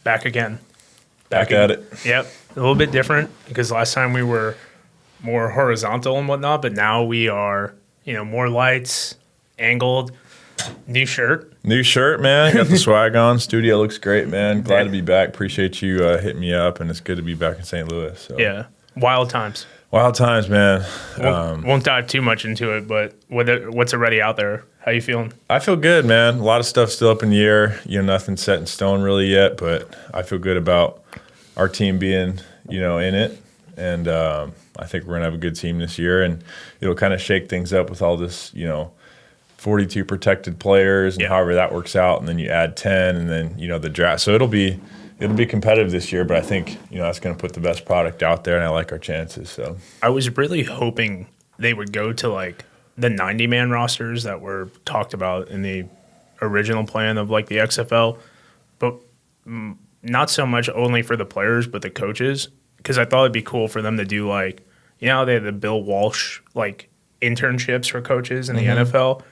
back again. Back at it. Yep. A little bit different because last time we were more horizontal and whatnot, but now we are, more lights, angled. New shirt. New shirt, man. Got the swag on. Studio looks great, man. Glad to be back. Appreciate you hitting me up, and it's good to be back in St. Louis. So. Yeah. Wild times. Wild times, man. Won't dive too much into it, but what's already out there? How you feeling? I feel good, man. A lot of stuff still up in the air. Nothing set in stone really yet, but I feel good about our team being, in it. And I think we're going to have a good team this year, and it'll kind of shake things up with all this, 42 protected players and however that works out, and then you add 10, and then the draft. So it'll be competitive this year, but I think that's going to put the best product out there, and I like our chances. So I was really hoping they would go to like the 90-man rosters that were talked about in the original plan of like the XFL, but not so much only for the players but the coaches, because I thought it'd be cool for them to do like they had the Bill Walsh like internships for coaches in the NFL.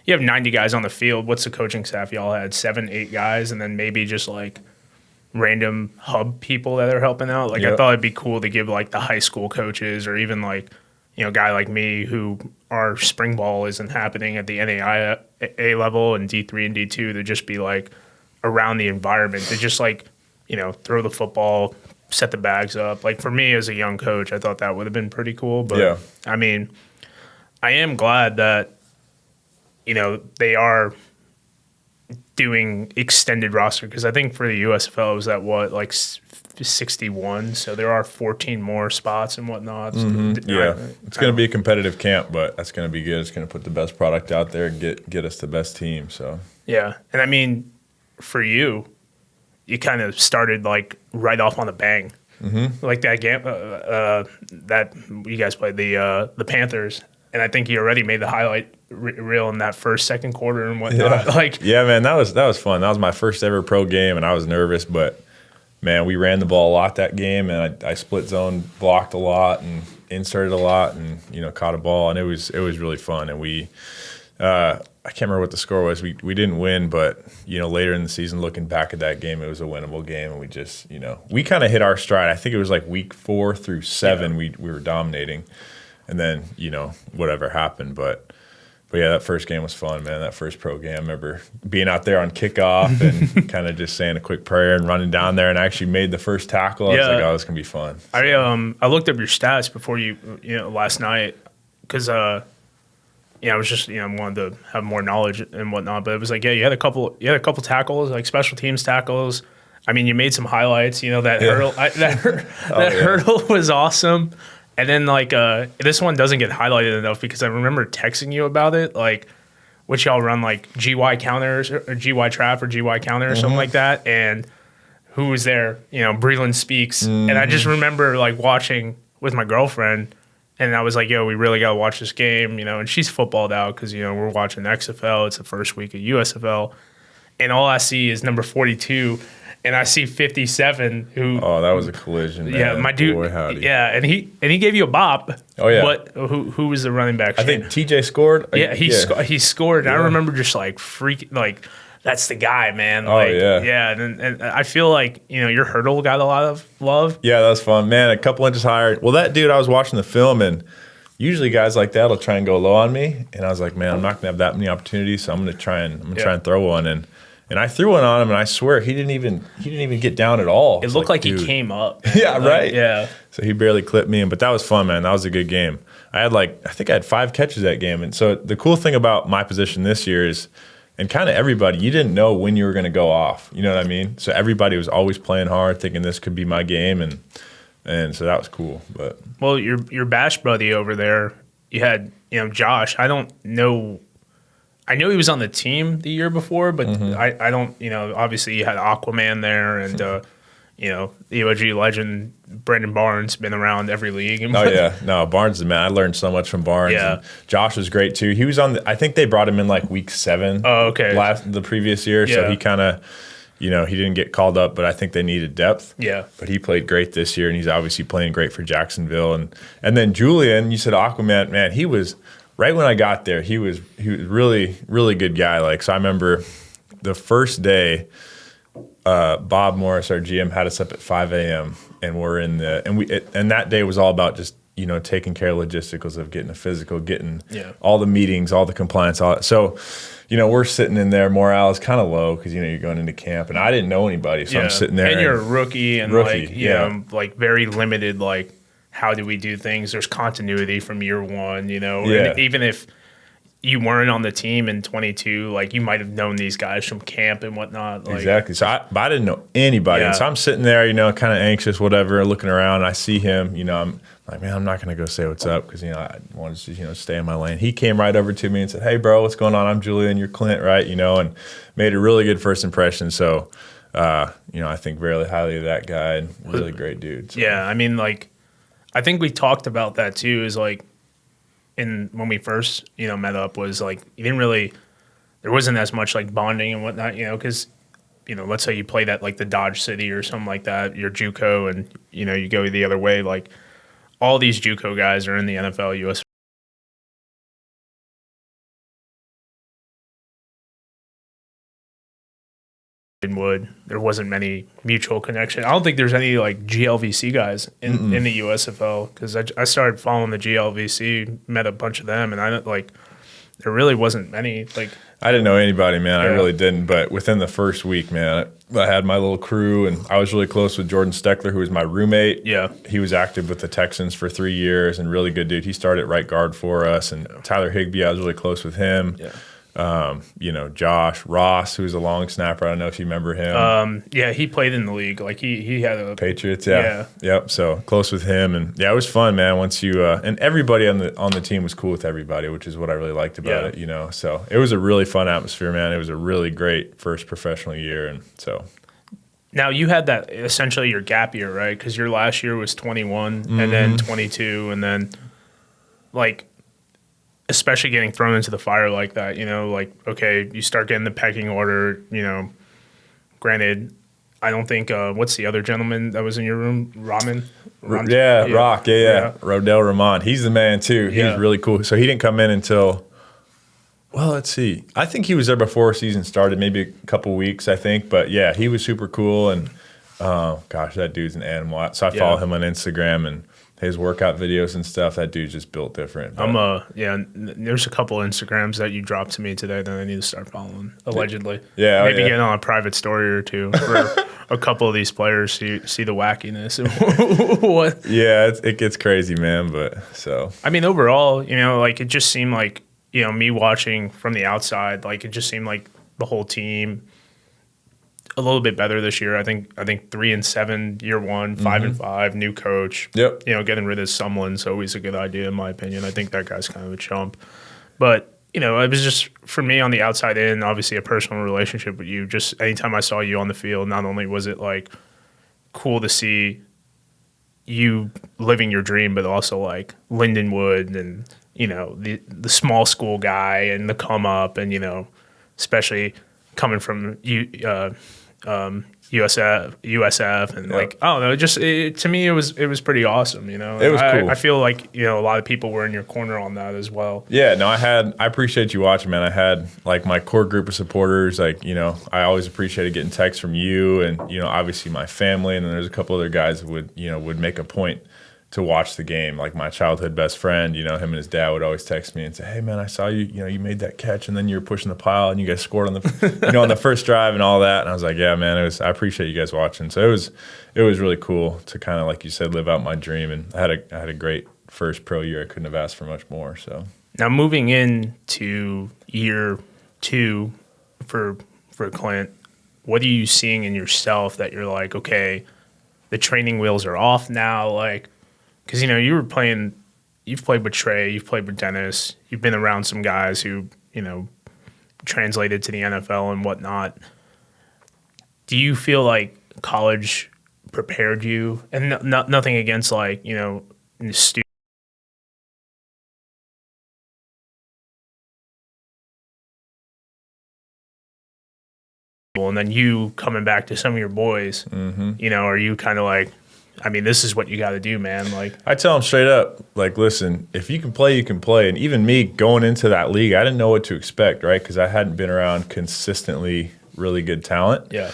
You have 90 guys on the field. What's the coaching staff? Y'all had 7, 8 guys, and then maybe just like random hub people that are helping out. Like I thought it'd be cool to give like the high school coaches, or even like a guy like me who our spring ball isn't happening at the NAIA level and D3 and D2, to just be like around the environment, to just like throw the football, set the bags up. Like for me as a young coach, I thought that would have been pretty cool. But I mean, I am glad that they are doing extended roster, because I think for the USFL it was at like 61, so there are 14 more spots and whatnot. So it's going to be a competitive camp, but that's going to be good. It's going to put the best product out there and get us the best team. So and I mean, for you kind of started like right off on a bang, like that game that you guys played the Panthers. And I think he already made the highlight reel in that second quarter and whatnot. Man, that was fun. That was my first ever pro game, and I was nervous, but man, we ran the ball a lot that game, and I split zone blocked a lot and inserted a lot, and caught a ball, and it was really fun. And we, I can't remember what the score was. We didn't win, but later in the season, looking back at that game, it was a winnable game, and we just we kind of hit our stride. I think it was like week 4 through 7 we were dominating. And then, whatever happened. But yeah, that first game was fun, man. That first pro game, I remember being out there on kickoff and kind of just saying a quick prayer and running down there, and I actually made the first tackle. I was like, oh, this can be fun. So. I looked up your stats before last night, because I was just wanted to have more knowledge and whatnot. But it was like, you had a couple tackles, like special teams tackles. I mean, you made some highlights. That hurdle hurdle was awesome. And then, like, this one doesn't get highlighted enough, because I remember texting you about it, like, which y'all run, like, GY counters or GY trap or GY counter or something like that. And who was there? Breland Speaks. And I just remember, like, watching with my girlfriend, and I was like, we really got to watch this game, and she's footballed out because, we're watching XFL. It's the first week of USFL. And all I see is number 42. And I see 57 who. Oh, that was a collision, man. Yeah, my dude. Boy, howdy. Yeah, and he gave you a bop. Oh yeah. But who was the running back? I think TJ scored. Yeah, he scored. And I remember just like freaking, like, that's the guy, man. Like, yeah. And I feel like your hurdle got a lot of love. Yeah, that was fun, man. A couple inches higher. Well, that dude, I was watching the film, and usually guys like that will try and go low on me, and I was like, man, I'm not gonna have that many opportunities, so I'm gonna try and throw one. And I threw one on him, and I swear he didn't even get down at all. It looked like he came up. Yeah, right. Yeah. So he barely clipped me, but that was fun, man. That was a good game. I think I had 5 catches that game. And so the cool thing about my position this year is, and kind of everybody, you didn't know when you were going to go off. You know what I mean? So everybody was always playing hard, thinking this could be my game, and so that was cool. But well, your bash buddy over there, you had Josh. I don't know. I knew he was on the team the year before, but I don't, obviously you had Aquaman there, and, the EOG legend, Brendan Barnes, been around every league. Oh, yeah. No, Barnes is man. I learned so much from Barnes. Yeah. And Josh was great, too. He was I think they brought him in like week 7. Oh, okay. The previous year. Yeah. So he kind of, he didn't get called up, but I think they needed depth. Yeah. But he played great this year, and he's obviously playing great for Jacksonville. And then Julian, you said Aquaman, man, he was – right when I got there, he was really, really good guy. Like, so I remember the first day Bob Morris, our GM, had us up at 5 a.m. and we're in and that day was all about just, taking care of logisticals of getting a physical, getting all the meetings, all the compliance, all that. So, we're sitting in there. Morale is kind of low because, you're going into camp and I didn't know anybody. So I'm sitting there. And you're a rookie and like very limited, like how do we do things? There's continuity from year one, and even if you weren't on the team in 22, like you might have known these guys from camp and whatnot. Like, exactly. So I didn't know anybody. And so I'm sitting there, kind of anxious, whatever, looking around. And I see him, I'm like, man, I'm not going to go say what's up because, I wanted to, stay in my lane. He came right over to me and said, hey, bro, what's going on? I'm Julian, you're Clint, right? And made a really good first impression. So, I think very highly of that guy and really great dude. So. Yeah. I mean, like, I think we talked about that too, is like, when we first, met up was like, there wasn't as much like bonding and whatnot, because, let's say you played at like the Dodge City or something like that, you're JUCO and, you go the other way. Like all these JUCO guys are in the NFL, USFL. Lindenwood, there wasn't many mutual connection. I don't think there's any like GLVC guys in the USFL because I started following the GLVC, met a bunch of them, and there really wasn't many. Like I didn't know anybody, man. I really didn't. But within the first week, man, I had my little crew, and I was really close with Jordan Steckler, who was my roommate. Yeah, he was active with the Texans for 3 years and really good dude. He started at right guard for us, and Tyler Higbee, I was really close with him. Yeah. Josh Ross, who's a long snapper. I don't know if you remember him. He played in the league. Like he had a Patriots. Yeah. Yep. So close with him, and it was fun, man. Once you and everybody on the team was cool with everybody, which is what I really liked about it. So it was a really fun atmosphere, man. It was a really great first professional year, and so. Now you had that essentially your gap year, right? Because your last year was 21, and then 22, and then like. Especially getting thrown into the fire like that, okay, you start getting the pecking order, granted, I don't think, what's the other gentleman that was in your room? Rock. Rodell Ramon. He's the man, too. He's really cool. So he didn't come in until, well, let's see. I think he was there before season started, maybe a couple weeks, I think. But, yeah, he was super cool. And, gosh, that dude's an animal. So I follow him on Instagram and his workout videos and stuff. That dude's just built different. But. There's a couple Instagrams that you dropped to me today that I need to start following, allegedly. Yeah. Maybe get on a private story or two for a couple of these players to see the wackiness. What? Yeah, it gets crazy, man. But so. I mean, overall, it just seemed like, me watching from the outside, like it just seemed like the whole team a little bit better this year. I think 3-7 year one, 5-5, new coach. Yep. Getting rid of Sumlin's always a good idea in my opinion. I think that guy's kind of a chump. But, it was just for me on the outside in, obviously a personal relationship with you. Just anytime I saw you on the field, not only was it like cool to see you living your dream, but also like Lindenwood and, the small school guy and the come up and, especially coming from USF and like I don't know, to me it was pretty awesome, It was cool. I feel like a lot of people were in your corner on that as well. Yeah, no, I appreciate you watching, man. I had like my core group of supporters, like I always appreciated getting texts from you and obviously my family, and then there's a couple other guys that would make a point to watch the game. Like my childhood best friend, him and his dad would always text me and say, hey man, I saw you, you made that catch and then you were pushing the pile and you guys scored on the, on the first drive and all that. And I was like, yeah, man, I appreciate you guys watching. So it was really cool to kind of, like you said, live out my dream. And I had a great first pro year. I couldn't have asked for much more. So now moving into year 2 for Clint, what are you seeing in yourself that you're like, okay, the training wheels are off now? Like, because, you've played with Trey, you've played with Dennis, you've been around some guys who, translated to the NFL and whatnot. Do you feel like college prepared you? And nothing against, like, students. And then you coming back to some of your boys, are you kind of like, I mean, this is what you got to do, man. Like I tell them straight up, like, listen, if you can play, you can play. And even me going into that league, I didn't know what to expect, right? Because I hadn't been around consistently really good talent. Yeah.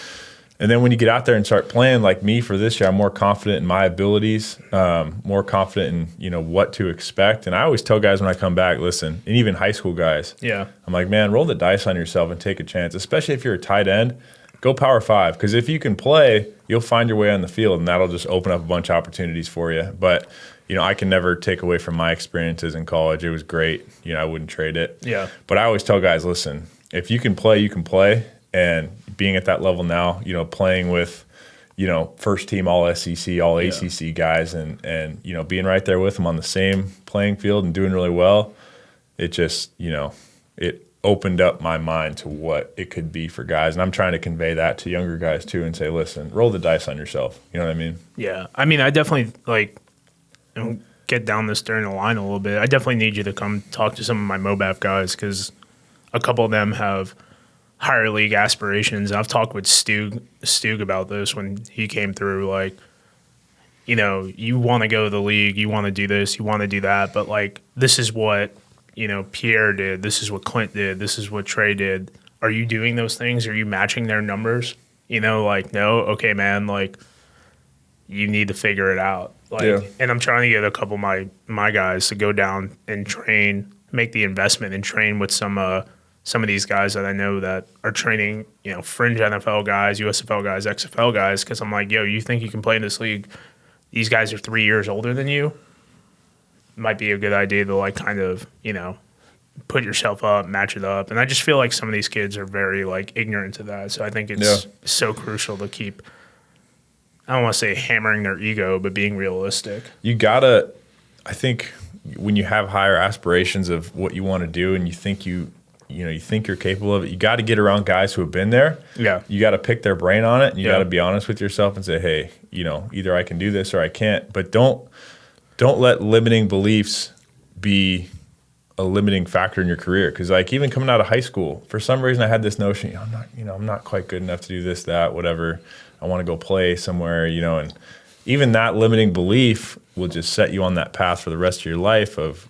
And then when you get out there and start playing, like me for this year, I'm more confident in my abilities, more confident in, what to expect. And I always tell guys when I come back, listen, and even high school guys, I'm like, man, roll the dice on yourself and take a chance, especially if you're a tight end. Go Power 5, because if you can play, you'll find your way on the field, and that'll just open up a bunch of opportunities for you. But, I can never take away from my experiences in college. It was great. I wouldn't trade it. Yeah. But I always tell guys, listen, if you can play, you can play. And being at that level now, playing with, first team all SEC, all ACC guys and being right there with them on the same playing field and doing really well, it just, it opened up my mind to what it could be for guys. And I'm trying to convey that to younger guys too and say, listen, roll the dice on yourself. You know what I mean? Yeah. I mean, I definitely get down this during the line a little bit. I definitely need you to come talk to some of my MOBAF guys, because a couple of them have higher league aspirations. I've talked with Stug about this when he came through. Like, you want to go to the league, you want to do this, you want to do that, but like, this is what Pierre did, this is what Clint did, this is what Trey did. Are you doing those things? Are you matching their numbers? Like, no, okay, man, like, you need to figure it out. Like, and I'm trying to get a couple of my guys to go down and train, make the investment and train with some of these guys that I know that are training, fringe NFL guys, USFL guys, XFL guys, because I'm like, yo, you think you can play in this league? These guys are 3 years older than you. Might be a good idea to, like, kind of, put yourself up, match it up. And I just feel like some of these kids are very, like, ignorant to that. So I think it's so crucial to keep, I don't want to say hammering their ego, but being realistic. You gotta, I think when you have higher aspirations of what you want to do and you think you think you're capable of it, you got to get around guys who have been there. Yeah. You got to pick their brain on it, and you got to be honest with yourself and say, hey, either I can do this or I can't. But don't let limiting beliefs be a limiting factor in your career. Because, like, even coming out of high school, for some reason I had this notion, I'm not quite good enough to do this, that, whatever. I want to go play somewhere, and even that limiting belief will just set you on that path for the rest of your life of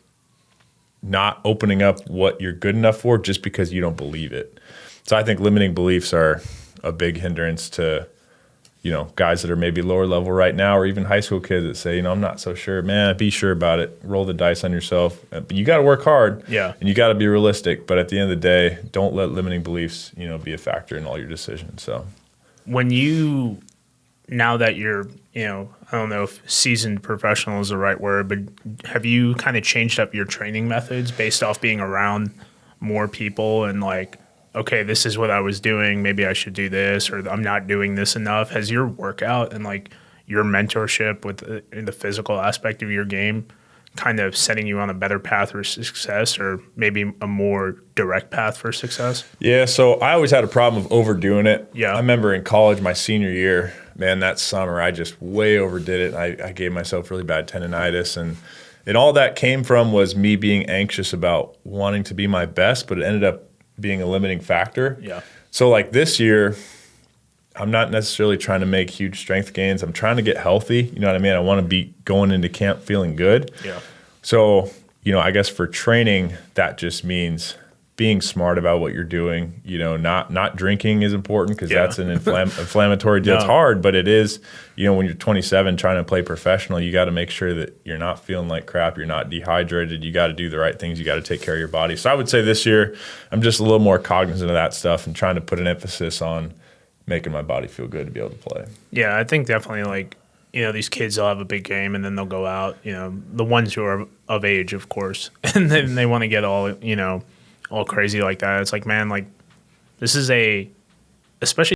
not opening up what you're good enough for just because you don't believe it. So I think limiting beliefs are a big hindrance to, guys that are maybe lower level right now, or even high school kids that say, I'm not so sure. Man, be sure about it. Roll the dice on yourself. But you got to work hard. Yeah. And you got to be realistic. But at the end of the day, don't let limiting beliefs, be a factor in all your decisions. So when you, now that you're, I don't know if seasoned professional is the right word, but have you kind of changed up your training methods based off being around more people and like, okay, this is what I was doing, maybe I should do this, or I'm not doing this enough? Has your workout and like your mentorship with the physical aspect of your game kind of setting you on a better path for success, or maybe a more direct path for success? Yeah, so I always had a problem of overdoing it. Yeah. I remember in college, my senior year, man, that summer, I just way overdid it. I gave myself really bad tendonitis, and all that came from was me being anxious about wanting to be my best, but it ended up being a limiting factor. Yeah. So like this year, I'm not necessarily trying to make huge strength gains. I'm trying to get healthy. You know what I mean? I want to be going into camp feeling good. Yeah. So, I guess for training, that just means being smart about what you're doing. Not drinking is important, because that's an inflammatory deal. No. It's hard, but it is, when you're 27 trying to play professional, you got to make sure that you're not feeling like crap. You're not dehydrated. You got to do the right things. You got to take care of your body. So I would say this year, I'm just a little more cognizant of that stuff and trying to put an emphasis on making my body feel good to be able to play. Yeah, I think definitely, like, these kids will have a big game and then they'll go out, the ones who are of age, of course, and then they want to get all, all crazy like that. It's like, man, like, this is especially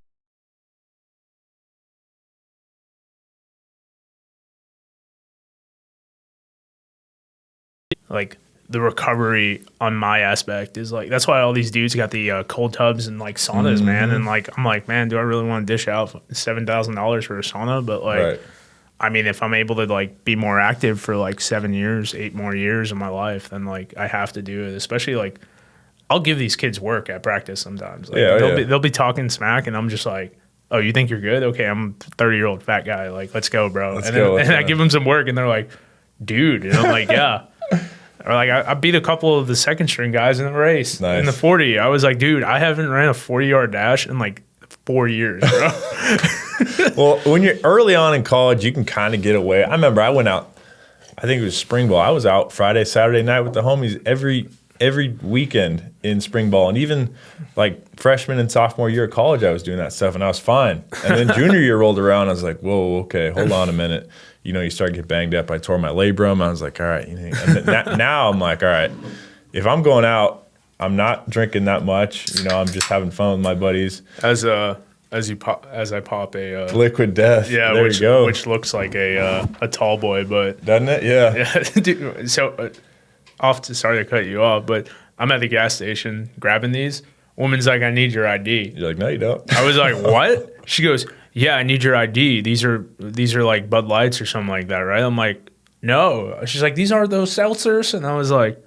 like the recovery on my aspect is like, that's why all these dudes got the cold tubs and like saunas, man. And like, I'm like, man, do I really want to dish out $7,000 for a sauna? But like, right. I mean, if I'm able to like be more active for like 8 more years of my life, then like I have to do it. Especially like, I'll give these kids work at practice sometimes. Like, they'll be talking smack, and I'm just like, oh, you think you're good? Okay, I'm a 30-year-old fat guy. Like, let's go, bro. And I give them some work, and they're like, dude. And I'm like, yeah. Or like, I beat a couple of the second string guys in the race. Nice. In the 40. I was like, dude, I haven't ran a 40-yard dash in like 4 years, bro. Well, when you're early on in college, you can kind of get away. I remember I went out, I think it was spring ball. I was out Friday, Saturday night with the homies every weekend in spring ball. And even like freshman and sophomore year of college, I was doing that stuff and I was fine. And then junior year rolled around. I was like, whoa, okay, hold on a minute. You know, you start to get banged up. I tore my labrum. I was like, all right. You know, and now I'm like, all right, if I'm going out, I'm not drinking that much. You know, I'm just having fun with my buddies. As I pop a Liquid Death. yeah, there you go. Which looks like a tall boy, but doesn't it? Yeah. yeah. Dude, so sorry to cut you off, but I'm at the gas station grabbing these. Woman's like, I need your ID. You're like, no, you don't. I was like, what? She goes, yeah, I need your ID. These are like Bud Lights or something like that, right? I'm like, no. She's like, these aren't those seltzers, and I was like,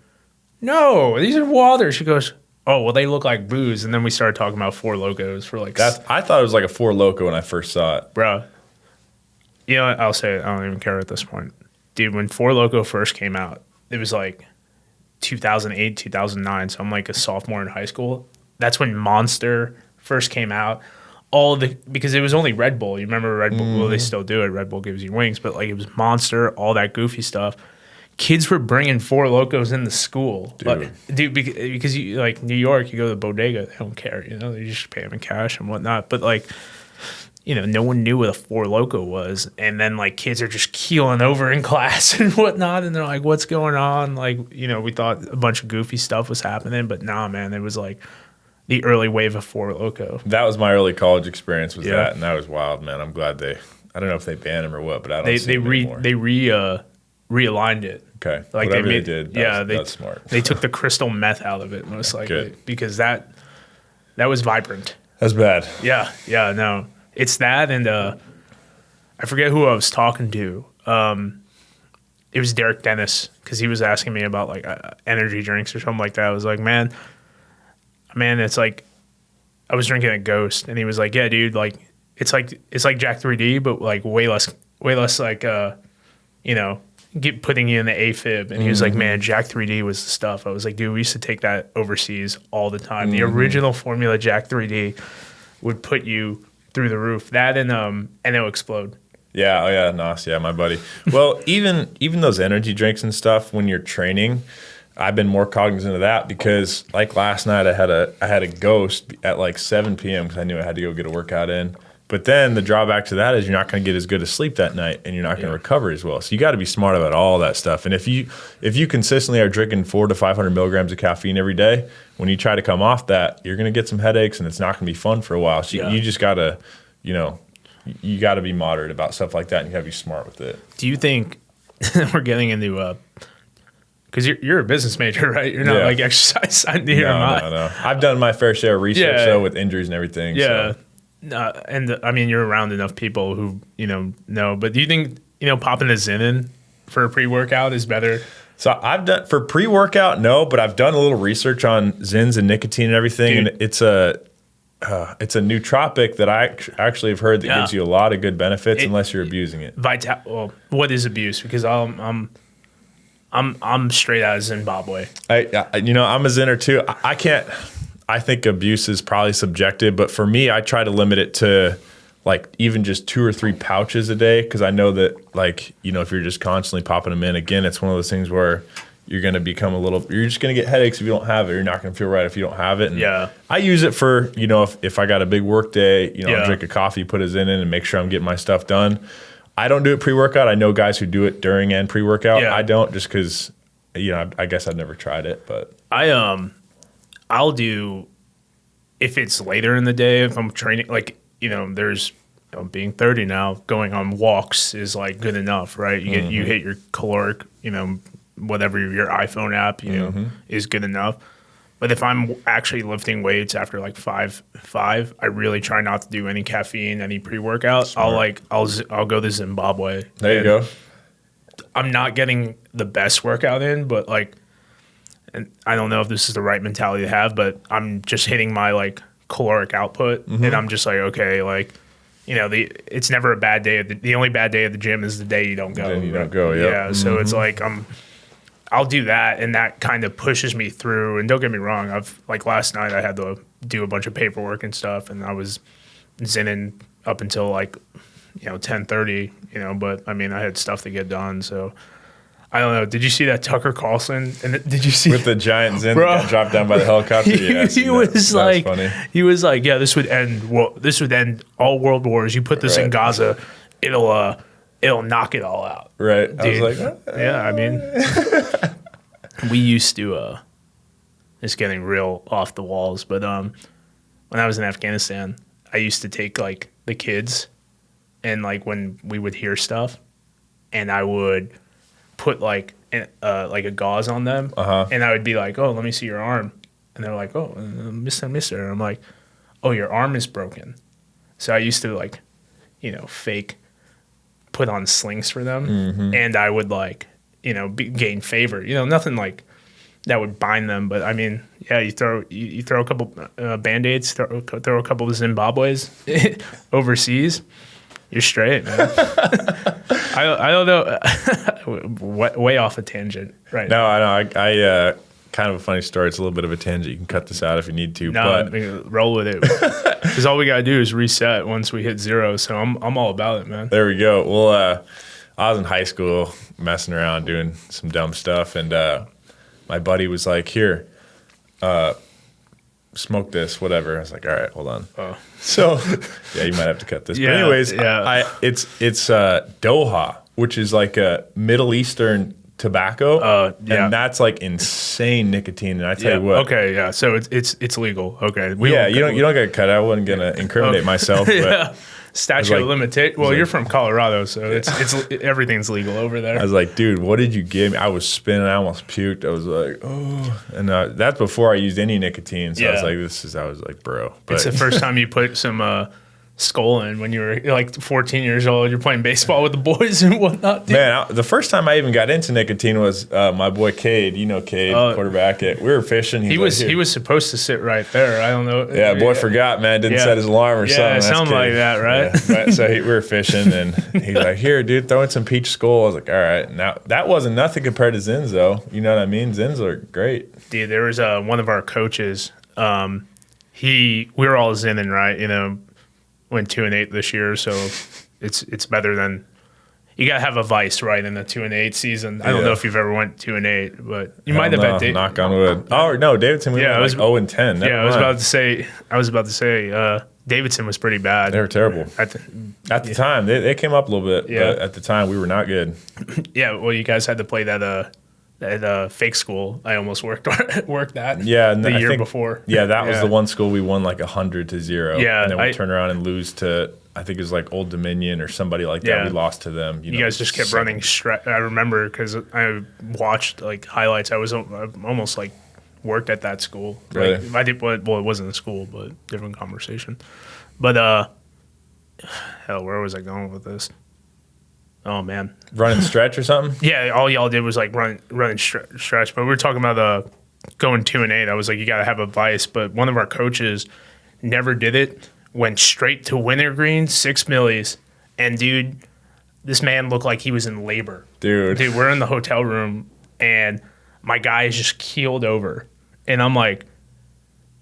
no, these are water. She goes, oh, well, they look like booze. And then we started talking about Four Locos for like... I thought it was like a Four Loko when I first saw it. Bro, you know what? I'll say it. I don't even care at this point. Dude, when Four Loko first came out, it was like 2008, 2009. So I'm like a sophomore in high school. That's when Monster first came out. Because it was only Red Bull. You remember Red Bull? Well, they still do it. Red Bull gives you wings. But like it was Monster, all that goofy stuff. Kids were bringing Four Locos into school. Dude, because you like New York, you go to the bodega, they don't care, you know, they just pay them in cash and whatnot. But like, you know, no one knew what a Four Loko was. And then like kids are just keeling over in class and whatnot. And they're like, what's going on? Like, you know, we thought a bunch of goofy stuff was happening, but nah, man, it was like the early wave of Four Loko. That was my early college experience with that. And that was wild, man. I'm glad I don't know if they banned them or what, but I don't see them anymore. They realigned it. Okay. Like whatever they did. That's smart. They took the crystal meth out of it most likely because that was vibrant. That's bad. Yeah, no. It's that and I forget who I was talking to. It was Derek Dennis because he was asking me about like energy drinks or something like that. I was like, man, it's like I was drinking a Ghost and he was like, yeah, dude, like it's like Jack 3D but like way less like you know, putting you in the AFib. And he was like, man, Jack 3D was the stuff. I was like, dude, we used to take that overseas all the time. The original formula Jack 3D would put you through the roof. That and it'll explode. Yeah, oh yeah, Nos, yeah, my buddy. Well, even those energy drinks and stuff when you're training, I've been more cognizant of that because like last night I had a Ghost at like 7 p.m. because I knew I had to go get a workout in. But then the drawback to that is you're not going to get as good a sleep that night and you're not going to recover as well. So you got to be smart about all that stuff. And if you consistently are drinking 400 to 500 milligrams of caffeine every day, when you try to come off that, you're going to get some headaches and it's not going to be fun for a while. So you just got to, you know, you got to be moderate about stuff like that and you got to be smart with it. Do you think we're getting into because you're a business major, right? You're not like exercise science. No. I've done my fair share of research though with injuries and everything. Yeah. So. And I mean, you're around enough people who, you know, but do you think, you know, popping a Zyn in for a pre-workout is better? So I've done, for pre-workout, no, but I've done a little research on Zyns and nicotine and everything. Dude. And it's a nootropic that I actually have heard that gives you a lot of good benefits unless you're abusing it. Well, what is abuse? Because I'm straight out of Zimbabwe. I'm a Zinner too. I can't. I think abuse is probably subjective, but for me, I try to limit it to like even just 2 or 3 pouches a day because I know that like, you know, if you're just constantly popping them in, again, it's one of those things where you're going to become you're just going to get headaches if you don't have it. You're not going to feel right if you don't have it. And I use it for, you know, if I got a big work day, you know, I'll drink a coffee, put a Zyn in and make sure I'm getting my stuff done. I don't do it pre-workout. I know guys who do it during and pre-workout. I don't just because, you know, I guess I've never tried it, but I'll do if it's later in the day, if I'm training, like, you know, there's, you know, being 30 now, going on walks is like good enough, right? You hit your caloric, you know, whatever your iPhone app, you know, is good enough. But if I'm actually lifting weights after like 5, I really try not to do any caffeine, any pre-workout. Smart. I'll go to Zimbabwe. There you go. I'm not getting the best workout in, but like, and I don't know if this is the right mentality to have, but I'm just hitting my like caloric output, and I'm just like, okay, like, you know, it's never a bad day. The only bad day at the gym is the day you don't go. Then you don't go, yeah. So it's like I'll do that, and that kind of pushes me through. And don't get me wrong, like last night I had to do a bunch of paperwork and stuff, and I was zinning up until like 10:30. But I mean I had stuff to get done, so. I don't know. Did you see that Tucker Carlson? And did you see with the giant Zin that got dropped down by the helicopter? He was like, yeah, this would end all world wars. You put this in Gaza, it'll knock it all out. Right. Dude. I was like, yeah. I mean, we used to. It's getting real off the walls, but when I was in Afghanistan, I used to take like the kids, and like when we would hear stuff, and I would put like a gauze on them, and I would be like, "Oh, let me see your arm," and they're like, "Oh, mister," and I'm like, "Oh, your arm is broken." So I used to like, fake put on slings for them, and I would like, gain favor. Nothing like that would bind them, but I mean, yeah, you throw a couple Band-Aids, throw a couple of Zimbabwe's overseas. You're straight, man. I don't know. Way off a tangent, right? No, I know. I kind of a funny story. It's a little bit of a tangent. You can cut this out if you need to. No, but roll with it. Because all we gotta do is reset once we hit 0. So I'm all about it, man. There we go. Well, I was in high school messing around doing some dumb stuff, and my buddy was like, "Here, smoke this, whatever." I was like, "All right, hold on." Oh. So, yeah, you might have to cut this. Yeah, but anyways, yeah. it's Doha, which is like a Middle Eastern tobacco, yeah. and that's like insane nicotine. And I tell you what, okay, yeah, so it's legal. Okay, you don't get cut. I wasn't gonna incriminate myself, but. Yeah. Statute of limitation. Well, you're from Colorado, so it's everything's legal over there. I was like, dude, what did you give me? I was spinning. I almost puked. I was like, oh. And that's before I used any nicotine. So I was like, bro. But it's the first time you put some skull in when you were like 14 years old. You're playing baseball with the boys and whatnot. Dude. Man, the first time I even got into nicotine was my boy Cade. Cade, quarterback. We were fishing. He was supposed to sit right there. I don't know. Yeah, boy forgot, man. Didn't set his alarm or something. Yeah, something like that, right? Yeah. Right. So we were fishing, and he's like, "Here, dude, throw in some peach skull." I was like, "All right." Now that wasn't nothing compared to Zins, though. You know what I mean? Zins are great. Dude, there was one of our coaches. We were all Zinning, right? Went 2-8 this year, so it's better than you gotta have a vice, right, in the 2-8 season. I don't know if you've ever went 2-8, but you might have bet knock on wood. Oh no, Davidson went like 0-10. Never I was about to say Davidson was pretty bad. They were terrible. At the time. They came up a little bit, but at the time we were not good. Yeah, well you guys had to play that fake school. I almost worked that. Yeah, the year before. Yeah, that was the one school we won like 100-0. Yeah, and then we turned around and lose to I think it was like Old Dominion or somebody like that. Yeah. We lost to them. You guys just kept running. I remember because I watched like highlights. I almost like worked at that school. Really? Like, I did. Well, it wasn't a school, but different conversation. But hell, where was I going with this? Oh man, running stretch or something? Yeah, all y'all did was like running stretch. But we were talking about going 2-8. I was like, you got to have a vice. But one of our coaches never did it. Went straight to wintergreen, 6 millis, and dude, this man looked like he was in labor. Dude, we're in the hotel room, and my guy is just keeled over, and I'm like,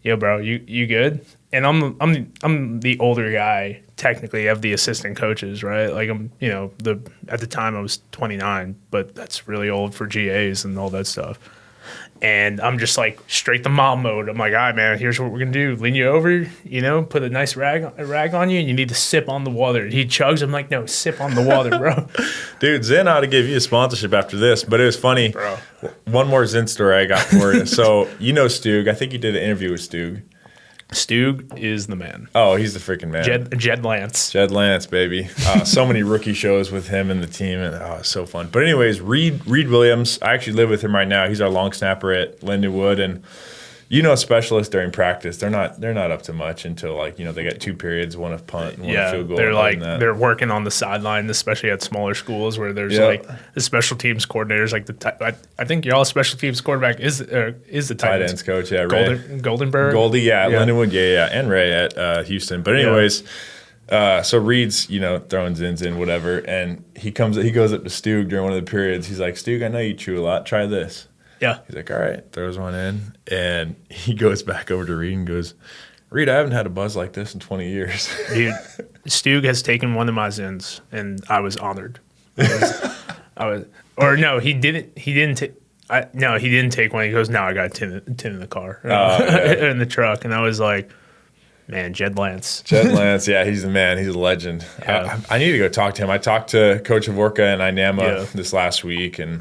"Yo, bro, you good?" And I'm the older guy, technically, of the assistant coaches, right? Like I'm, at the time I was 29, but that's really old for GAs and all that stuff. And I'm just like straight to mom mode. I'm like, all right, man, here's what we're gonna do: lean you over, put a nice rag on you, and you need to sip on the water. He chugs. I'm like, no, sip on the water, bro. Dude, Zin ought to give you a sponsorship after this. But it was funny. Bro. One more Zin story I got for you. So Stug. I think you did an interview with Stug. Stug is the man. Oh, he's the freaking man. Jed Lance. Jed Lance, baby. So many rookie shows with him and the team, and it's so fun. But anyways, Reed Williams, I actually live with him right now. He's our long snapper at Lindenwood, and specialists during practice, they're not up to much until they get 2 periods, one a punt, and one a field goal. They're working on the sideline, especially at smaller schools where there's the special teams coordinators. I think y'all special teams quarterback is the tight ends coach. Yeah, Goldenberg. Goldie, Lindenwood, and Ray at Houston. But anyways. So Reed's, throwing Zins in, whatever, and he goes up to Stug during one of the periods. He's like, Stug, I know you chew a lot. Try this. Yeah. He's like, all right, throws one in, and he goes back over to Reed and goes, Reed, I haven't had a buzz like this in 20 years. Dude, Stug has taken one of my Zins, and I was honored. Or no, he didn't. He didn't take. No, he didn't take one. He goes, "No, I got 10 in the car, in the truck," and I was like, "Man, Jed Lance." Jed Lance, yeah, he's the man. He's a legend. Yeah. I need to go talk to him. I talked to Coach Avorka and Inama this last week, and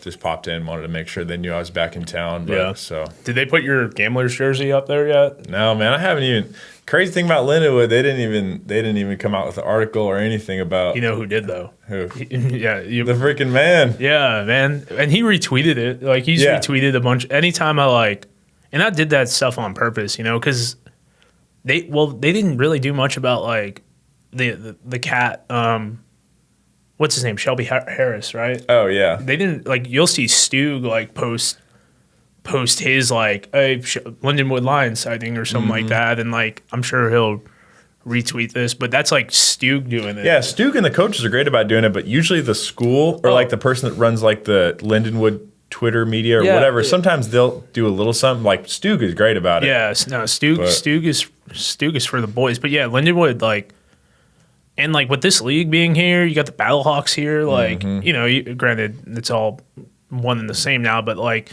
just popped in, wanted to make sure they knew I was back in town. But, so did they put your Gamblers jersey up there yet? No, man, I haven't even. Crazy thing about Lindenwood, they didn't even come out with an article or anything about. You know who did though? Who? The freaking man. Yeah, man, and he retweeted it. Like he's retweeted a bunch. Anytime and I did that stuff on purpose, because they didn't really do much about like the cat. What's his name? Shelby Harris, right? Oh yeah. They didn't you'll see Stug like post his like Lindenwood Lions sighting or something like that, and like I'm sure he'll retweet this, but that's like Stug doing it. Yeah, Stug and the coaches are great about doing it, but usually the school or like the person that runs like the Lindenwood Twitter media or whatever, sometimes they'll do a little something. Like Stug is great about it. Yeah, no, Stug is for the boys, but yeah, Lindenwood and like with this league being here, you got the Battlehawks here. Like granted, it's all one and the same now, but like,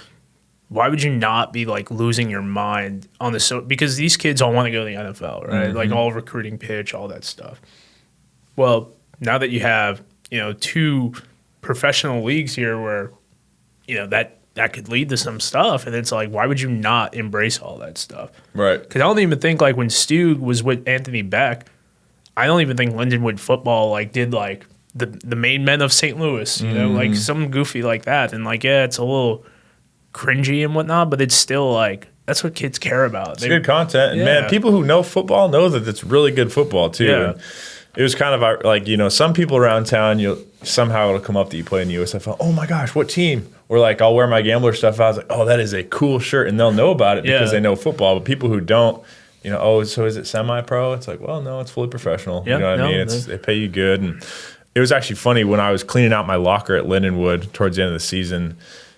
why would you not be like losing your mind on this? Because these kids all want to go to the NFL, right? Like all recruiting pitch, all that stuff. Well, now that you have 2 professional leagues here, where that could lead to some stuff, and it's like, why would you not embrace all that stuff? Right. Because I don't even think like when Stug was with Anthony Beck, I don't even think Lindenwood football did the main men of St. Louis, like something goofy like that, and it's a little cringy and whatnot, but it's still that's what kids care about. It's good content, and man, people who know football know that it's really good football too. Yeah. And it was kind of some people around town, somehow it'll come up that you play in the USFL. Oh my gosh, what team? Or I'll wear my Gambler stuff out. I was like, oh, that is a cool shirt, and they'll know about it because they know football. But people who don't, so is it semi-pro? It's like, well, no, it's fully professional. Yeah, you know what I mean? They pay you good. And it was actually funny when I was cleaning out my locker at Lindenwood towards the end of the season.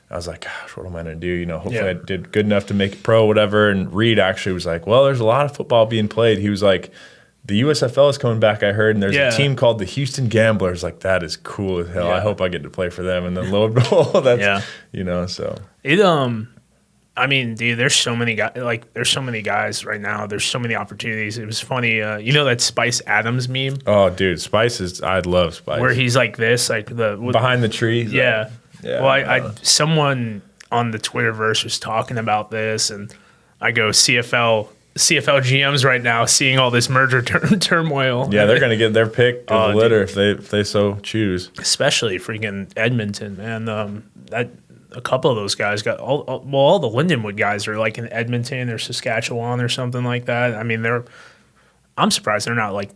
I was like, gosh, what am I going to do? Hopefully I did good enough to make it pro, whatever. And Reed actually was like, well, there's a lot of football being played. He was like, the USFL is coming back, I heard, and there's a team called the Houston Gamblers. Like, that is cool as hell. I hope I get to play for them. And then lo and behold, that's, so. It, I mean, dude, there's so many guys. There's so many guys right now. There's so many opportunities. It was funny. That Spice Adams meme? Oh, dude, I love Spice. Where he's like this, behind the tree. Yeah. Well, someone on the Twitterverse was talking about this, and I go, CFL GMs right now seeing all this merger turmoil. Yeah, they're going to get their pick of the litter if they so choose. Especially freaking Edmonton, man. A couple of those guys got all the Lindenwood guys are in Edmonton or Saskatchewan or something like that. I mean, I'm surprised they're not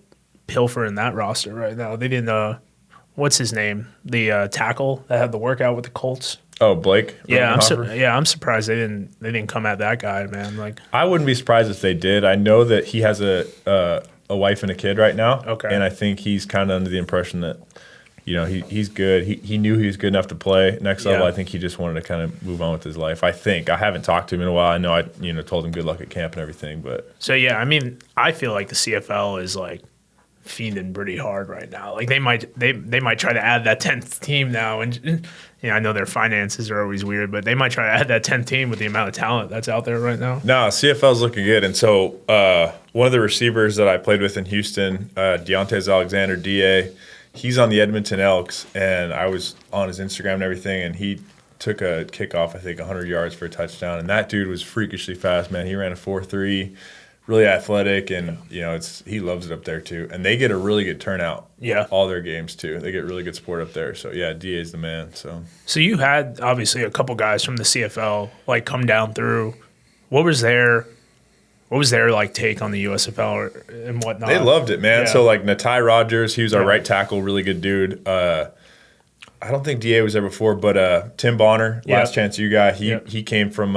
pilfering that roster right now. They didn't. What's his name? The tackle that had the workout with the Colts. Oh, Blake. Yeah, I'm surprised they didn't come at that guy, man. I wouldn't be surprised if they did. I know that he has a wife and a kid right now. Okay. And I think he's kind of under the impression that he's good. He knew he was good enough to play next level. I think he just wanted to kind of move on with his life. I think. I haven't talked to him in a while. I know I told him good luck at camp and everything, but so yeah, I mean, I feel like the CFL is fiending pretty hard right now. They might try to add that 10th team now, and I know their finances are always weird, but they might try to add that 10th team with the amount of talent that's out there right now. No, CFL's looking good. And so one of the receivers that I played with in Houston, Deontay Alexander, DA, he's on the Edmonton Elks, and I was on his Instagram and everything, and he took a kickoff, I think 100 yards for a touchdown, and that dude was freakishly fast, man. He ran a 4.3. Really athletic, and he loves it up there too. And they get a really good turnout. Yeah, all their games too. They get really good support up there. So yeah, DA's the man. So you had obviously a couple guys from the CFL come down through. What was their take on the USFL and whatnot? They loved it, man. Yeah. So Natai Rogers, he was our right tackle, really good dude. I don't think DA was there before, but Tim Bonner, last chance you guy, he came from.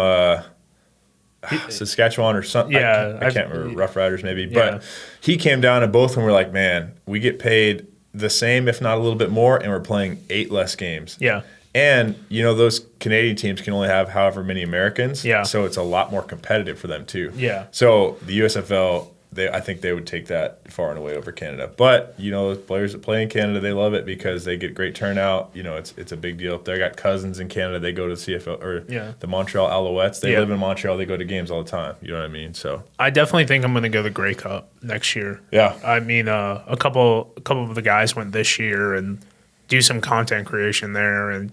Saskatchewan or something. Yeah, I can't remember. Rough Riders maybe. But he came down and both of them were like, man, we get paid the same, if not a little bit more, and we're playing 8 less games. Yeah. And, those Canadian teams can only have however many Americans. Yeah. So it's a lot more competitive for them too. Yeah. So the USFL, I think they would take that far and away over Canada. But, the players that play in Canada, they love it because they get great turnout. It's a big deal. If they got cousins in Canada, they go to CFL or the Montreal Alouettes. They live in Montreal. They go to games all the time. You know what I mean? So I definitely think I'm going to go to the Grey Cup next year. Yeah. I mean, a couple of the guys went this year and do some content creation there. And,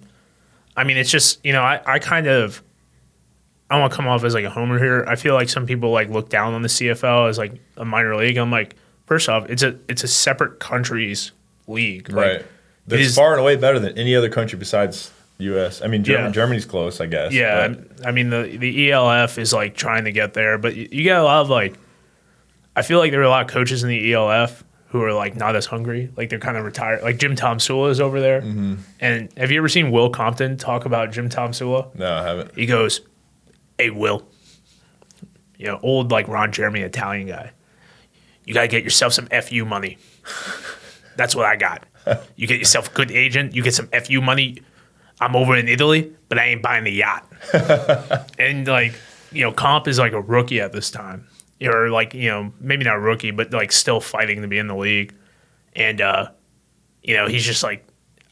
I mean, it's just, I kind of – I don't want to come off as like a homer here. I feel like some people like look down on the CFL as like a minor league. I'm like, first off, it's a separate country's league. Right. Like, That's far and away better than any other country besides U.S. I mean, Germany's close, I guess. Yeah. I mean, the ELF is like trying to get there, but you get a lot of like, I feel like there are a lot of coaches in the ELF who are like not as hungry. Like they're kind of retired. Like Jim Tomsula is over there. Mm-hmm. And have you ever seen Will Compton talk about Jim Tomsula? No, I haven't. He goes, "Hey, Will, old like Ron Jeremy Italian guy, you got to get yourself some FU money. That's what I got. You get yourself a good agent, you get some FU money. I'm over in Italy, but I ain't buying the yacht." And like, Comp is like a rookie at this time. Or like, maybe not a rookie, but like still fighting to be in the league. And, he's just like,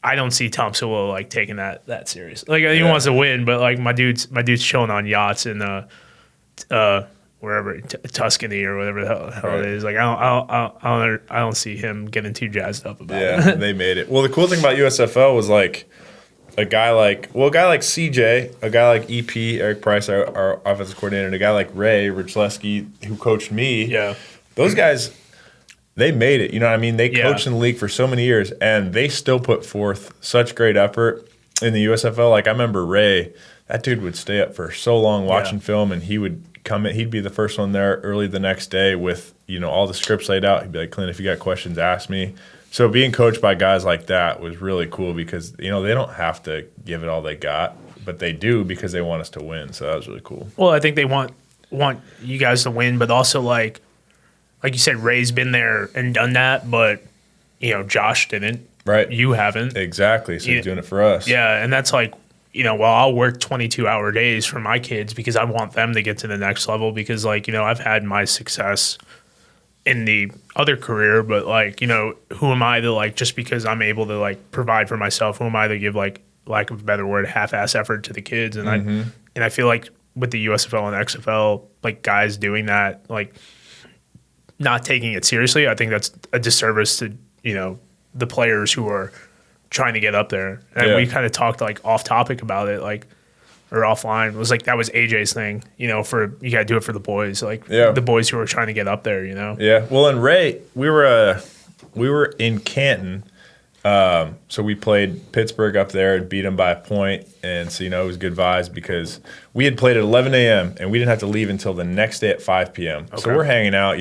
I don't see Tom Sewell like taking that serious. Like he wants to win, but like my dude's chilling on yachts in wherever Tuscany or whatever the hell it is. Like I don't see him getting too jazzed up about it. Yeah, they made it. Well, the cool thing about USFL was like a guy like CJ, a guy like EP Eric Price, our offensive coordinator, and a guy like Ray Richleski who coached me. Yeah, those guys. They made it, you know what I mean? They coached in the league for so many years, and they still put forth such great effort in the USFL. Like, I remember Ray, that dude would stay up for so long watching film, and he would come in. He'd be the first one there early the next day with, all the scripts laid out. He'd be like, "Clint, if you got questions, ask me." So being coached by guys like that was really cool because, they don't have to give it all they got, but they do because they want us to win. So that was really cool. Well, I think they want you guys to win, but also like you said, Ray's been there and done that, but, Josh didn't. Right. You haven't. Exactly. So he's doing it for us. Yeah, and that's like, I'll work 22-hour days for my kids because I want them to get to the next level because, like, I've had my success in the other career, but, like, who am I to, like, just because I'm able to, like, provide for myself, who am I to give, like, lack of a better word, half-ass effort to the kids? And I feel like with the USFL and XFL, like, guys doing that, like, not taking it seriously, I think that's a disservice to, the players who are trying to get up there. And we kind of talked like off topic about it, like, or offline. It was like, that was AJ's thing, you got to do it for the boys, like the boys who are trying to get up there, Yeah. Well, and Ray, we were in Canton. So we played Pittsburgh up there and beat them by a point. And so, it was good vibes because we had played at 11 a.m. and we didn't have to leave until the next day at 5 p.m. Okay. So we're hanging out,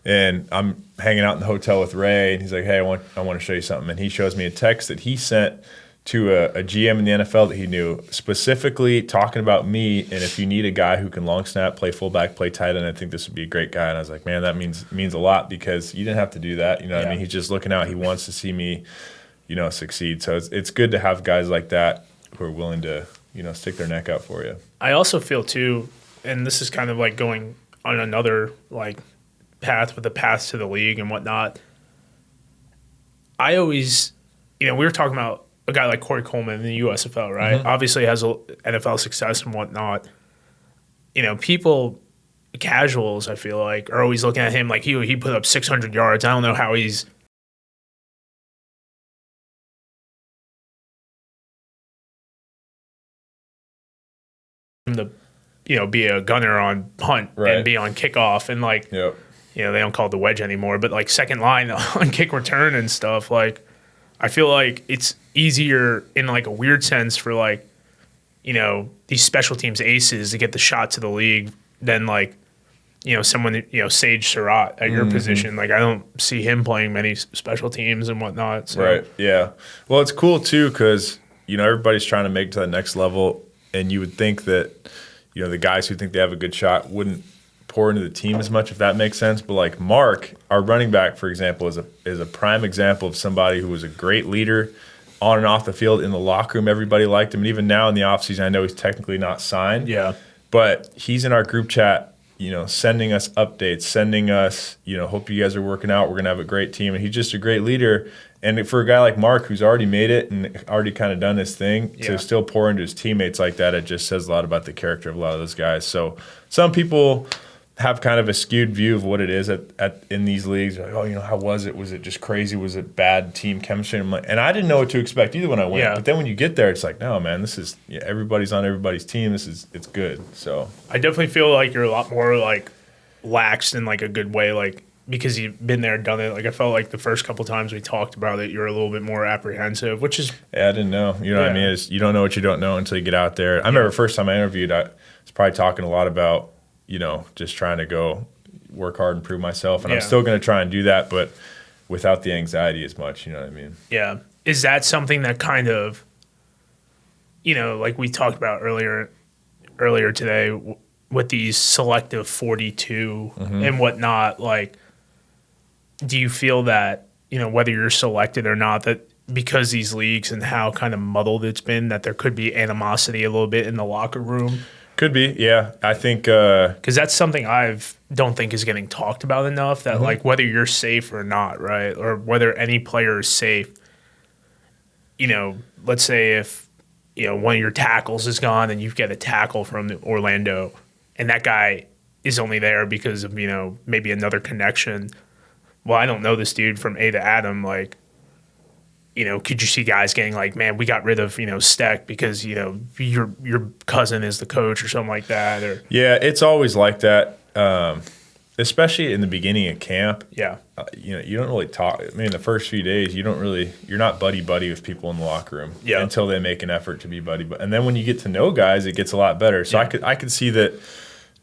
and I'm hanging out in the hotel with Ray. And he's like, "Hey, I want to show you something." And he shows me a text that he sent to a GM in the NFL that he knew, specifically talking about me. And if you need a guy who can long snap, play fullback, play tight end, I think this would be a great guy. And I was like, man, that means a lot because you didn't have to do that. You know what I mean? He's just looking out. He wants to see me, succeed. So it's good to have guys like that who are willing to, stick their neck out for you. I also feel too, and this is kind of like going on another like path with the path to the league and whatnot. I always, we were talking about a guy like Corey Coleman in the USFL, right? Mm-hmm. Obviously has NFL success and whatnot. People, casuals, I feel like, are always looking at him like he put up 600 yards. I don't know how he's to, be a gunner on punt and be on kickoff and like, they don't call it the wedge anymore, but like second line on kick return and stuff. Like, I feel like it's easier in like a weird sense for like, these special teams aces to get the shot to the league than like, someone, Sage Surratt at your position. Like, I don't see him playing many special teams and whatnot. So. Right. Yeah. Well, it's cool too because, everybody's trying to make it to the next level. And you would think that, the guys who think they have a good shot wouldn't pour into the team as much, if that makes sense. But like Mark, our running back, for example, is a prime example of somebody who was a great leader on and off the field, in the locker room, everybody liked him. And even now in the offseason, I know he's technically not signed. Yeah. But he's in our group chat, sending us updates, sending us, hope you guys are working out. We're going to have a great team. And he's just a great leader. And for a guy like Mark, who's already made it and already kind of done his thing, to still pour into his teammates like that, it just says a lot about the character of a lot of those guys. So some people have kind of a skewed view of what it is in these leagues. Like, oh, how was it? Was it just crazy? Was it bad team chemistry? And I didn't know what to expect either when I went. Yeah. But then when you get there, it's like, no, man, this is everybody's on everybody's team. It's good. So I definitely feel like you're a lot more like laxed in like a good way, like because you've been there, done it. Like I felt like the first couple times we talked about it, you're a little bit more apprehensive, which is I didn't know. You know what I mean? You don't know what you don't know until you get out there. I remember the first time I interviewed, I was probably talking a lot about just trying to go work hard and prove myself. And I'm still going to try and do that, but without the anxiety as much, you know what I mean? Yeah. Is that something that kind of, like we talked about earlier today with these selective 42 and whatnot, like, do you feel that, whether you're selected or not, that because these leagues and how kind of muddled it's been, that there could be animosity a little bit in the locker room? Could be, yeah. I think because that's something don't think is getting talked about enough. That like whether you're safe or not, right, or whether any player is safe. Let's say if one of your tackles is gone and you get a tackle from Orlando, and that guy is only there because of maybe another connection. Well, I don't know this dude from A to Adam, like. Could you see guys getting like, man, we got rid of, Steck because, your cousin is the coach or something like that? Or yeah, it's always like that, especially in the beginning of camp. Yeah. You don't really talk. I mean, the first few days, you're not buddy-buddy with people in the locker room until they make an effort to be buddy. And then when you get to know guys, it gets a lot better. So I could see that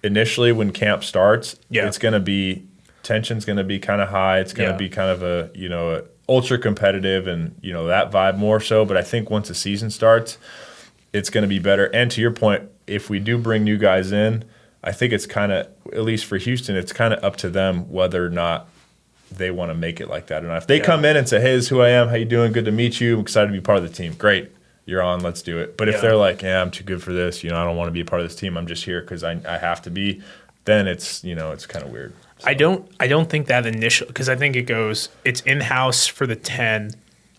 initially when camp starts, it's going to be – tension's going to be kind of high. It's going to be kind of a ultra competitive and that vibe more so. But I think once the season starts, it's going to be better. And to your point, if we do bring new guys in, I think it's kind of, at least for Houston, it's kind of up to them whether or not they want to make it like that or not. If they come in and say, hey, this is who I am, how you doing, good to meet you, I'm excited to be part of the team, great, you're on, let's do it. But if they're like, yeah, I'm too good for this, I don't want to be a part of this team, I'm just here because I have to be, then it's it's kind of weird. So. I don't think that initial, because I think it's in-house for the 10.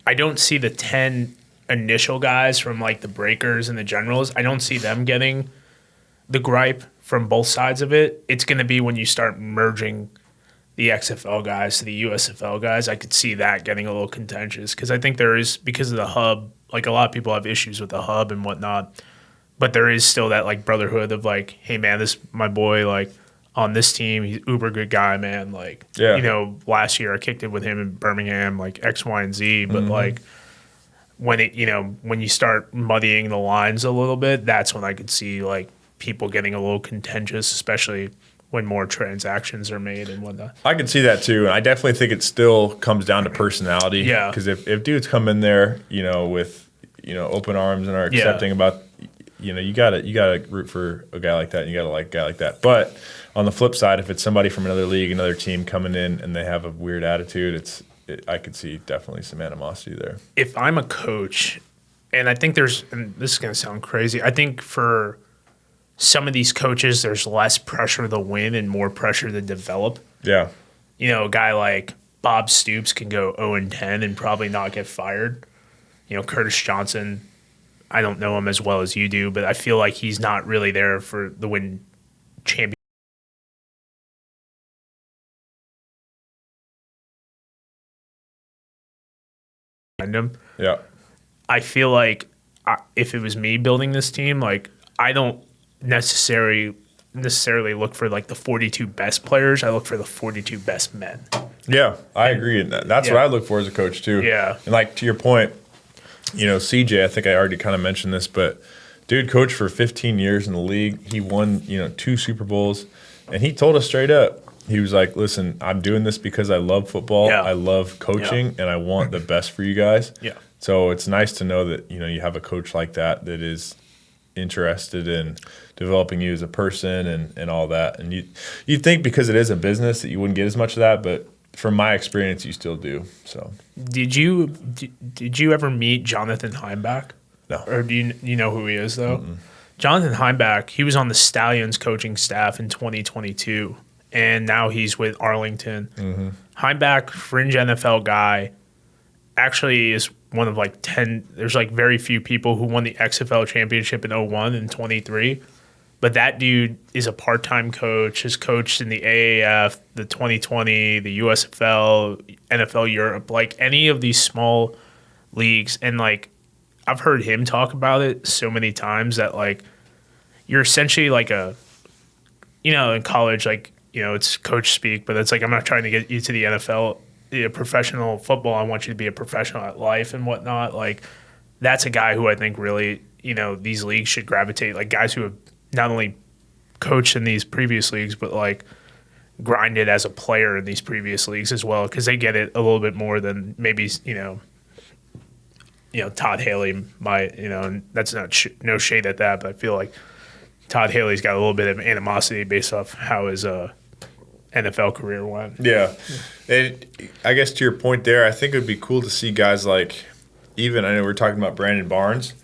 I don't see the 10 initial guys from like the Breakers and the Generals. I don't see them getting the gripe from both sides of it. It's going to be when you start merging the XFL guys to the USFL guys. I could see that getting a little contentious because I think there is, because of the hub, like a lot of people have issues with the hub and whatnot, but there is still that like brotherhood of like, hey man, this my boy, like, on this team, he's uber good guy, man. Like, last year I kicked it with him in Birmingham, like X, Y, and Z. But like when when you start muddying the lines a little bit, that's when I could see like people getting a little contentious, especially when more transactions are made and whatnot. I can see that too, and I definitely think it still comes down to personality. Yeah, because if dudes come in there, with open arms and are accepting about, you gotta root for a guy like that, and you gotta like a guy like that, but. On the flip side, if it's somebody from another league, another team coming in, and they have a weird attitude, I could see definitely some animosity there. If I'm a coach, and I think and this is going to sound crazy, I think for some of these coaches, there's less pressure to win and more pressure to develop. Yeah. A guy like Bob Stoops can go 0-10 and probably not get fired. Curtis Johnson, I don't know him as well as you do, but I feel like he's not really there for the win champion. Him. Yeah, I feel like if it was me building this team, like I don't necessarily look for like the 42 best players. I look for the 42 best men. Yeah, I agree. And that's what I look for as a coach too. Yeah, and like to your point, CJ, I think I already kind of mentioned this, but dude coached for 15 years in the league. He won 2 Super Bowls, and he told us straight up. He was like, listen, I'm doing this because I love football. Yeah. I love coaching, and I want the best for you guys. Yeah. So it's nice to know that, you have a coach like that is interested in developing you as a person and all that. And you'd think because it is a business that you wouldn't get as much of that, but from my experience, you still do. So Did you ever meet Jonathan Heimbach? no. Or do you know who he is though? Mm-mm. Jonathan Heimbach, he was on the Stallions coaching staff in 2022, and now he's with Arlington. Mm-hmm. Heimbach, fringe NFL guy, actually is one of like 10. There's like very few people who won the XFL championship in 01 and 23. But that dude is a part-time coach, has coached in the AAF, the 2020, the USFL, NFL Europe, like any of these small leagues. And like, I've heard him talk about it so many times that like, you're essentially like in college, like, it's coach speak, but it's like, I'm not trying to get you to the NFL, professional football. I want you to be a professional at life and whatnot. Like, that's a guy who I think really, these leagues should gravitate, like guys who have not only coached in these previous leagues, but like grinded as a player in these previous leagues as well, because they get it a little bit more than maybe, Todd Haley might, and that's not no shade at that, but I feel like Todd Haley's got a little bit of animosity based off how his NFL career went. Yeah. And I guess to your point there, I think it would be cool to see guys like, even I know we're talking about Brandon Barnes,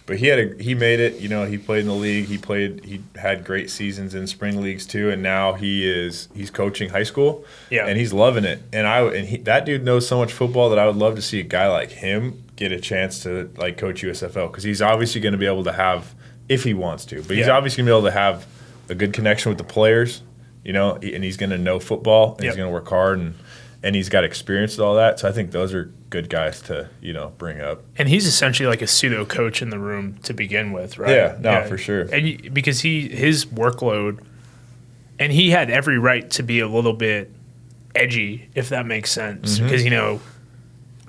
but he made it, he played in the league, he had great seasons in spring leagues too, and now he's coaching high school. Yeah. And he's loving it. And that dude knows so much football that I would love to see a guy like him get a chance to like coach USFL, because he's obviously going to be able to have, if he wants to, but he's obviously going to be able to have a good connection with the players, and he's going to know football, and he's going to work hard, and he's got experience with all that. So I think those are good guys to, bring up. And he's essentially like a pseudo coach in the room to begin with, right? Yeah, for sure. And because his workload, and he had every right to be a little bit edgy, if that makes sense, because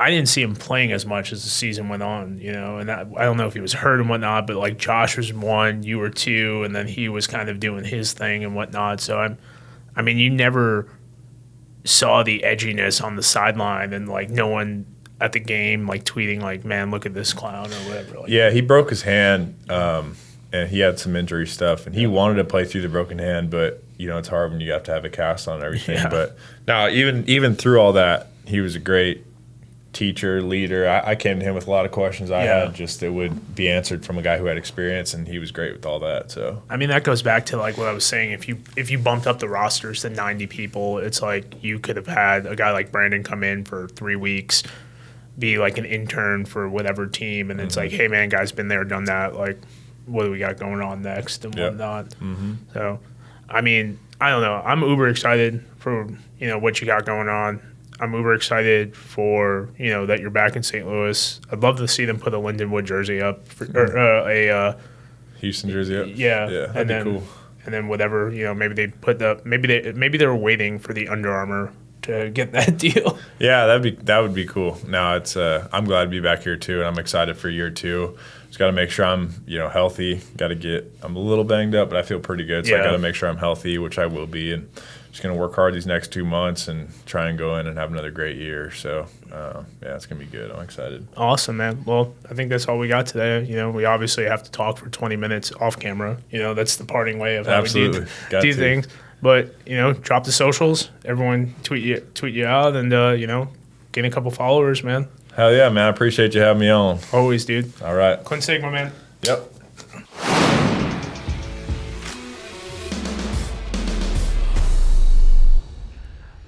I didn't see him playing as much as the season went on, and I don't know if he was hurt and whatnot, but like Josh was 1, you were 2, and then he was kind of doing his thing and whatnot. So you never saw the edginess on the sideline, and like no one at the game like tweeting like, man, look at this clown or whatever. Like, yeah, he broke his hand, and he had some injury stuff, and he wanted to play through the broken hand, but it's hard when you have to have a cast on and everything. Yeah. But no, even through all that, he was a great teacher, leader. I came to him with a lot of questions I had, just that would be answered from a guy who had experience, and he was great with all that. So that goes back to like what I was saying. If you bumped up the rosters to 90 people, it's like you could have had a guy like Brandon come in for 3 weeks, be like an intern for whatever team, and it's like, hey man, guy's been there, done that. Like, what do we got going on next and whatnot? So, I don't know. I'm uber excited for what you got going on. I'm uber excited for, that you're back in St. Louis. I'd love to see them put a Lindenwood jersey up, or a Houston jersey up. Yeah, that'd be cool. And then whatever, maybe they put maybe they were waiting for the Under Armour to get that deal. Yeah, that would be cool. No, it's I'm glad to be back here too, and I'm excited for year 2. Just got to make sure I'm healthy. I'm a little banged up, but I feel pretty good. So I got to make sure I'm healthy, which I will be, and just going to work hard these next 2 months and try and go in and have another great year. So, it's going to be good. I'm excited. Awesome, man. Well, I think that's all we got today. We obviously have to talk for 20 minutes off camera. That's the parting way of how we do things. But, drop the socials. Everyone tweet you out, and, gain a couple followers, man. Hell yeah, man. I appreciate you having me on. Always, dude. All right. Clint Sigg, my man. Yep.